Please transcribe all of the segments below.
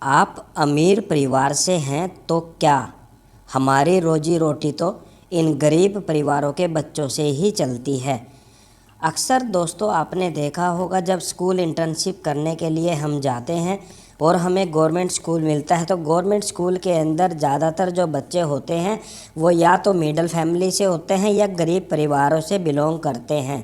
आप अमीर परिवार से हैं तो क्या, हमारी रोजी रोटी तो इन गरीब परिवारों के बच्चों से ही चलती है। अक्सर दोस्तों आपने देखा होगा, जब स्कूल इंटर्नशिप करने के लिए हम जाते हैं और हमें गवर्नमेंट स्कूल मिलता है तो गवर्नमेंट स्कूल के अंदर ज़्यादातर जो बच्चे होते हैं वो या तो मिडिल फैमिली से होते हैं या गरीब परिवारों से बिलोंग करते हैं।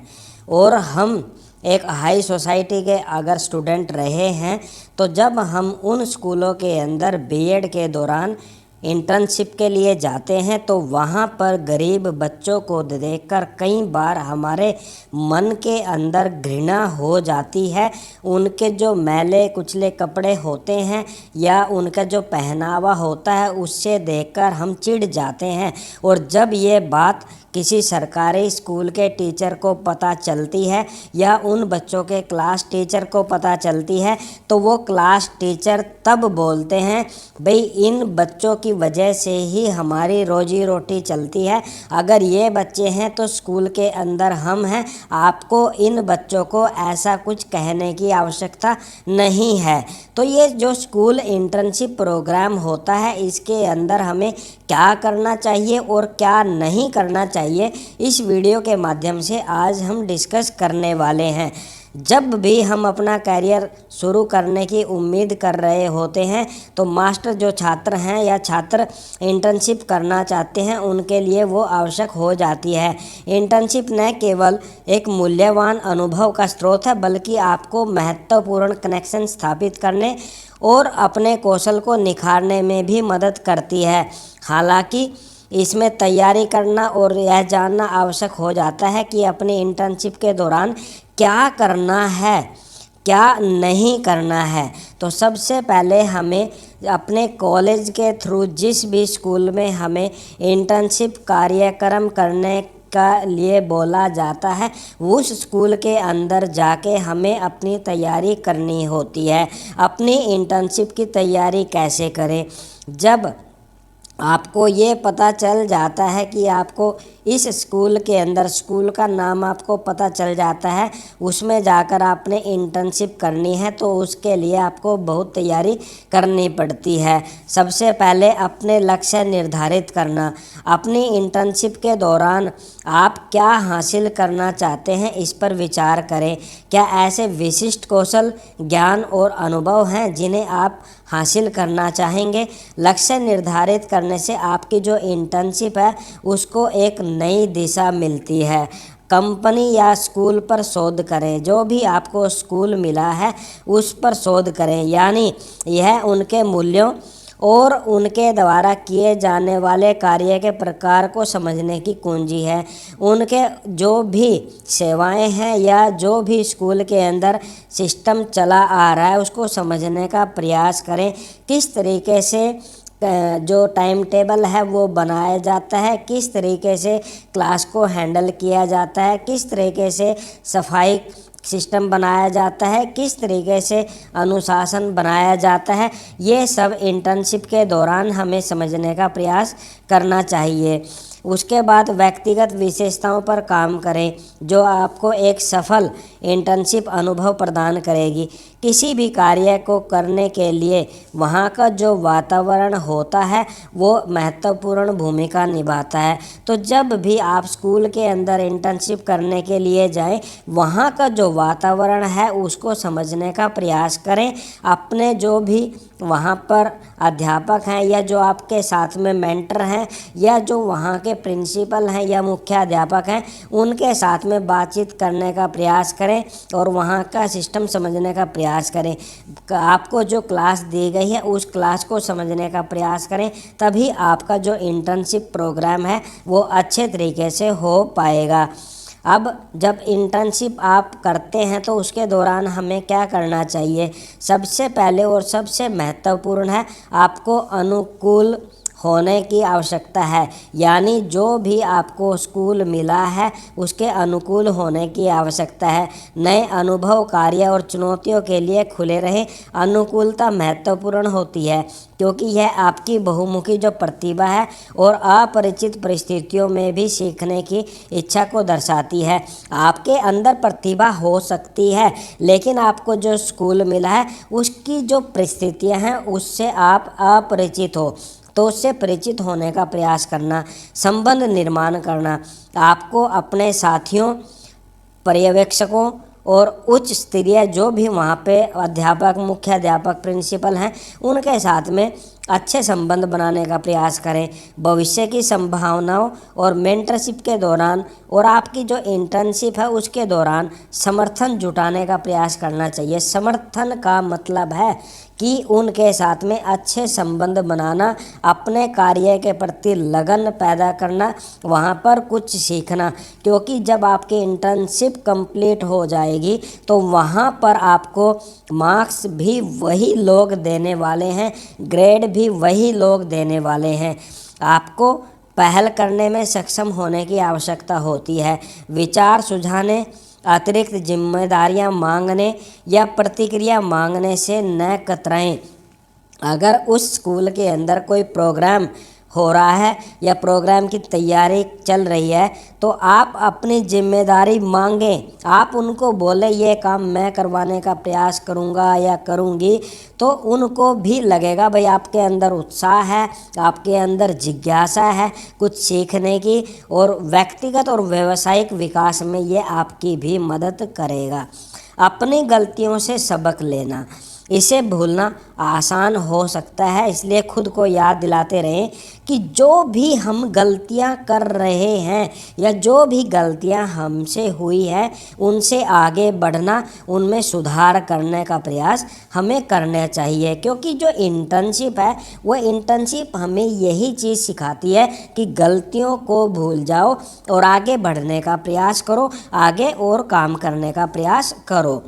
और हम एक हाई सोसाइटी के अगर स्टूडेंट रहे हैं तो जब हम उन स्कूलों के अंदर बीएड के दौरान इंटर्नशिप के लिए जाते हैं तो वहाँ पर गरीब बच्चों को देखकर कई बार हमारे मन के अंदर घृणा हो जाती है। उनके जो मैले कुचले कपड़े होते हैं या उनका जो पहनावा होता है उससे देखकर हम चिढ़ जाते हैं। और जब ये बात किसी सरकारी स्कूल के टीचर को पता चलती है या उन बच्चों के क्लास टीचर को पता चलती है तो वो क्लास टीचर तब बोलते हैं, भाई इन बच्चों की वजह से ही हमारी रोजी रोटी चलती है। अगर ये बच्चे हैं तो स्कूल के अंदर हम हैं, आपको इन बच्चों को ऐसा कुछ कहने की आवश्यकता नहीं है। तो ये जो स्कूल इंटर्नशिप प्रोग्राम होता है इसके अंदर हमें क्या करना चाहिए और क्या नहीं करना चाहिए, इस वीडियो के माध्यम से आज हम डिस्कस करने वाले हैं। जब भी हम अपना करियर शुरू करने की उम्मीद कर रहे होते हैं तो मास्टर जो छात्र हैं या छात्र इंटर्नशिप करना चाहते हैं उनके लिए वो आवश्यक हो जाती है। इंटर्नशिप न केवल एक मूल्यवान अनुभव का स्रोत है बल्कि आपको महत्वपूर्ण कनेक्शन स्थापित करने और अपने कौशल को निखारने में भी मदद करती है। हालांकि इसमें तैयारी करना और यह जानना आवश्यक हो जाता है कि अपनी इंटर्नशिप के दौरान क्या करना है, क्या नहीं करना है। तो सबसे पहले हमें अपने कॉलेज के थ्रू जिस भी स्कूल में हमें इंटर्नशिप कार्यक्रम करने का लिए बोला जाता है उस स्कूल के अंदर जाके हमें अपनी तैयारी करनी होती है। अपनी इंटर्नशिप की तैयारी कैसे करें? जब आपको ये पता चल जाता है कि आपको इस स्कूल के अंदर, स्कूल का नाम आपको पता चल जाता है, उसमें जाकर आपने इंटर्नशिप करनी है तो उसके लिए आपको बहुत तैयारी करनी पड़ती है। सबसे पहले अपने लक्ष्य निर्धारित करना। अपनी इंटर्नशिप के दौरान आप क्या हासिल करना चाहते हैं इस पर विचार करें। क्या ऐसे विशिष्ट कौशल, ज्ञान और अनुभव हैं जिन्हें आप हासिल करना चाहेंगे? लक्ष्य निर्धारित करने से आपकी जो इंटर्नशिप है उसको एक नई दिशा मिलती है। कंपनी या स्कूल पर शोध करें। जो भी आपको स्कूल मिला है उस पर शोध करें, यानी यह उनके मूल्यों और उनके द्वारा किए जाने वाले कार्य के प्रकार को समझने की कुंजी है। उनके जो भी सेवाएं हैं या जो भी स्कूल के अंदर सिस्टम चला आ रहा है उसको समझने का प्रयास करें। किस तरीके से जो टाइम टेबल है वो बनाया जाता है, किस तरीके से क्लास को हैंडल किया जाता है, किस तरीके से सफाई सिस्टम बनाया जाता है, किस तरीके से अनुशासन बनाया जाता है, ये सब इंटर्नशिप के दौरान हमें समझने का प्रयास करना चाहिए। उसके बाद व्यक्तिगत विशेषताओं पर काम करें जो आपको एक सफल इंटर्नशिप अनुभव प्रदान करेगी। किसी भी कार्य को करने के लिए वहाँ का जो वातावरण होता है वो महत्वपूर्ण भूमिका निभाता है। तो जब भी आप स्कूल के अंदर इंटर्नशिप करने के लिए जाएं, वहाँ का जो वातावरण है उसको समझने का प्रयास करें। अपने जो भी वहाँ पर अध्यापक हैं या जो आपके साथ में मेंटर हैं या जो वहाँ के प्रिंसिपल हैं या मुख्य अध्यापक हैं उनके साथ में बातचीत करने का प्रयास करें और वहाँ का सिस्टम समझने का प्रयास करें। आपको जो क्लास दी गई है उस क्लास को समझने का प्रयास करें, तभी आपका जो इंटर्नशिप प्रोग्राम है वो अच्छे तरीके से हो पाएगा। अब जब इंटर्नशिप आप करते हैं तो उसके दौरान हमें क्या करना चाहिए? सबसे पहले और सबसे महत्वपूर्ण है आपको अनुकूल होने की आवश्यकता है, यानी जो भी आपको स्कूल मिला है उसके अनुकूल होने की आवश्यकता है। नए अनुभव, कार्य और चुनौतियों के लिए खुले रहें। अनुकूलता महत्वपूर्ण होती है क्योंकि यह आपकी बहुमुखी जो प्रतिभा है और अपरिचित परिस्थितियों में भी सीखने की इच्छा को दर्शाती है। आपके अंदर प्रतिभा हो सकती है, लेकिन आपको जो स्कूल मिला है उसकी जो परिस्थितियां हैं उससे आप अपरिचित हो, तो उससे परिचित होने का प्रयास करना, संबंध निर्माण करना, आपको अपने साथियों, पर्यवेक्षकों और उच्च स्तरीय जो भी वहाँ पे अध्यापक, मुख्य अध्यापक, प्रिंसिपल हैं उनके साथ में अच्छे संबंध बनाने का प्रयास करें। भविष्य की संभावनाओं और मेंटरशिप के दौरान और आपकी जो इंटर्नशिप है उसके दौरान समर्थन जुटाने का प्रयास करना चाहिए। समर्थन का मतलब है कि उनके साथ में अच्छे संबंध बनाना, अपने कार्य के प्रति लगन पैदा करना, वहाँ पर कुछ सीखना, क्योंकि जब आपकी इंटर्नशिप कंप्लीट हो जाएगी तो वहाँ पर आपको मार्क्स भी वही लोग देने वाले हैं, ग्रेड भी वही लोग देने वाले हैं। आपको पहल करने में सक्षम होने की आवश्यकता होती है। विचार सुझाने, अतिरिक्त जिम्मेदारियां मांगने या प्रतिक्रिया मांगने से न कतराएं। अगर उस स्कूल के अंदर कोई प्रोग्राम हो रहा है या प्रोग्राम की तैयारी चल रही है तो आप अपनी जिम्मेदारी मांगें। आप उनको बोले ये काम मैं करवाने का प्रयास करूँगा या करूँगी, तो उनको भी लगेगा भाई आपके अंदर उत्साह है, आपके अंदर जिज्ञासा है कुछ सीखने की, और व्यक्तिगत और व्यावसायिक विकास में ये आपकी भी मदद करेगा। अपनी गलतियों से सबक लेना, इसे भूलना आसान हो सकता है, इसलिए खुद को याद दिलाते रहें कि जो भी हम गलतियां कर रहे हैं या जो भी गलतियां हमसे हुई है उनसे आगे बढ़ना, उनमें सुधार करने का प्रयास हमें करना चाहिए। क्योंकि जो इंटर्नशिप है वो इंटर्नशिप हमें यही चीज़ सिखाती है कि गलतियों को भूल जाओ और आगे बढ़ने का प्रयास करो, आगे और काम करने का प्रयास करो।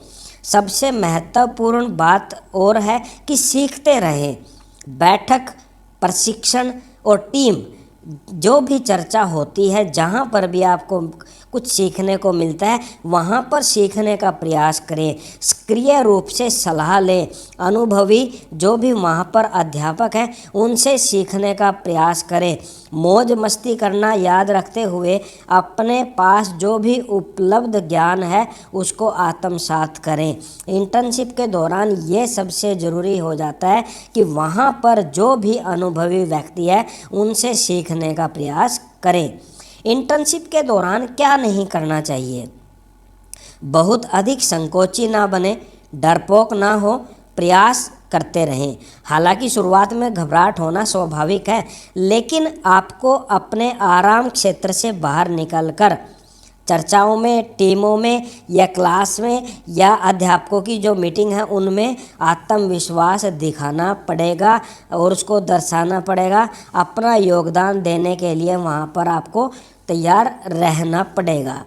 सबसे महत्वपूर्ण बात और है कि सीखते रहें। बैठक, प्रशिक्षण और टीम जो भी चर्चा होती है, जहाँ पर भी आपको कुछ सीखने को मिलता है वहाँ पर सीखने का प्रयास करें। सक्रिय रूप से सलाह लें। अनुभवी जो भी वहाँ पर अध्यापक हैं उनसे सीखने का प्रयास करें। मौज मस्ती करना याद रखते हुए अपने पास जो भी उपलब्ध ज्ञान है उसको आत्मसात करें। इंटर्नशिप के दौरान ये सबसे ज़रूरी हो जाता है कि वहाँ पर जो भी अनुभवी व्यक्ति है उनसे सीखने का प्रयास करें। इंटर्नशिप के दौरान क्या नहीं करना चाहिए? बहुत अधिक संकोची ना बने, डरपोक ना हो, प्रयास करते रहें। हालांकि शुरुआत में घबराहट होना स्वाभाविक है, लेकिन आपको अपने आराम क्षेत्र से बाहर निकलकर चर्चाओं में, टीमों में या क्लास में या अध्यापकों की जो मीटिंग है उनमें आत्मविश्वास दिखाना पड़ेगा और उसको दर्शाना पड़ेगा। अपना योगदान देने के लिए वहाँ पर आपको तैयार रहना पड़ेगा,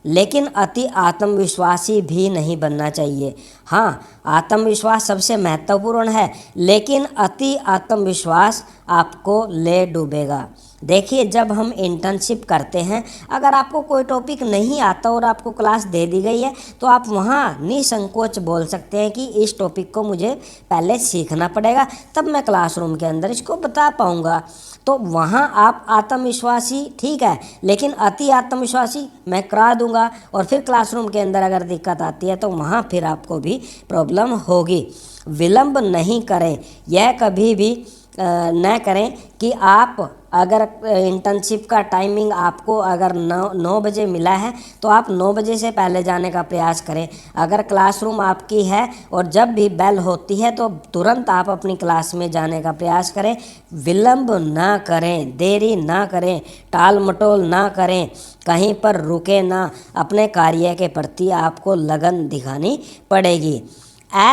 लेकिन अति आत्मविश्वासी भी नहीं बनना चाहिए। हाँ, आत्मविश्वास सबसे महत्वपूर्ण है, लेकिन अति आत्मविश्वास आपको ले डूबेगा। देखिए, जब हम इंटर्नशिप करते हैं, अगर आपको कोई टॉपिक नहीं आता और आपको क्लास दे दी गई है तो आप वहाँ निसंकोच बोल सकते हैं कि इस टॉपिक को मुझे पहले सीखना पड़ेगा, तब मैं क्लासरूम के अंदर इसको बता पाऊँगा। तो वहाँ आप आत्मविश्वासी ठीक है, लेकिन अति आत्मविश्वासी मैं करा दूंगा और फिर क्लासरूम के अंदर अगर दिक्कत आती है तो वहाँ फिर आपको भी प्रॉब्लम होगी। विलंब नहीं करें, यह कभी भी न करें कि आप अगर इंटर्नशिप का टाइमिंग आपको अगर 9 बजे मिला है तो आप 9 बजे से पहले जाने का प्रयास करें। अगर क्लासरूम आपकी है और जब भी बेल होती है तो तुरंत आप अपनी क्लास में जाने का प्रयास करें। विलंब ना करें, देरी ना करें, टाल मटोल ना करें, कहीं पर रुके ना। अपने कार्य के प्रति आपको लगन दिखानी पड़ेगी।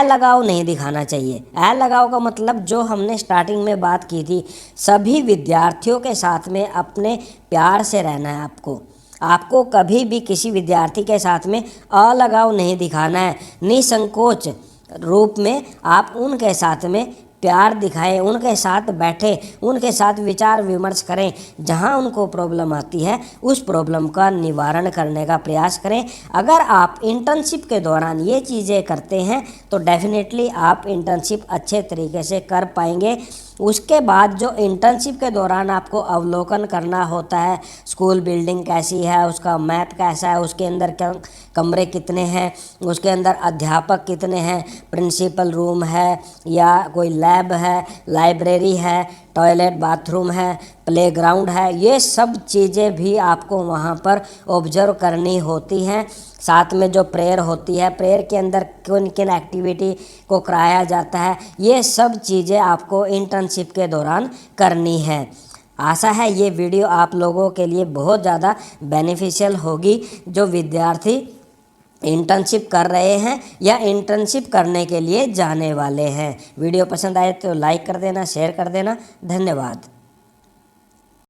लगाव नहीं दिखाना चाहिए। लगाव का मतलब जो हमने स्टार्टिंग में बात की थी, सभी विद्यार्थियों के साथ में अपने प्यार से रहना है। आपको कभी भी किसी विद्यार्थी के साथ में अलगाव नहीं दिखाना है। निसंकोच रूप में आप उनके साथ में प्यार दिखाएं, उनके साथ बैठें, उनके साथ विचार विमर्श करें। जहां उनको प्रॉब्लम आती है उस प्रॉब्लम का निवारण करने का प्रयास करें। अगर आप इंटर्नशिप के दौरान ये चीज़ें करते हैं तो डेफिनेटली आप इंटर्नशिप अच्छे तरीके से कर पाएंगे। उसके बाद जो इंटर्नशिप के दौरान आपको अवलोकन करना होता है, स्कूल बिल्डिंग कैसी है, उसका मैप कैसा है, उसके अंदर कमरे कितने हैं, उसके अंदर अध्यापक कितने हैं, प्रिंसिपल रूम है या कोई लैब है, लाइब्रेरी है, टॉयलेट बाथरूम है, प्लेग्राउंड है, ये सब चीज़ें भी आपको वहाँ पर ऑब्जर्व करनी होती हैं। साथ में जो प्रेयर होती है, प्रेयर के अंदर किन किन एक्टिविटी को कराया जाता है, ये सब चीज़ें आपको इंटर्नशिप के दौरान करनी है। आशा है ये वीडियो आप लोगों के लिए बहुत ज़्यादा बेनिफिशियल होगी, जो विद्यार्थी इंटर्नशिप कर रहे हैं या इंटर्नशिप करने के लिए जाने वाले हैं। वीडियो पसंद आए तो लाइक कर देना, शेयर कर देना। धन्यवाद।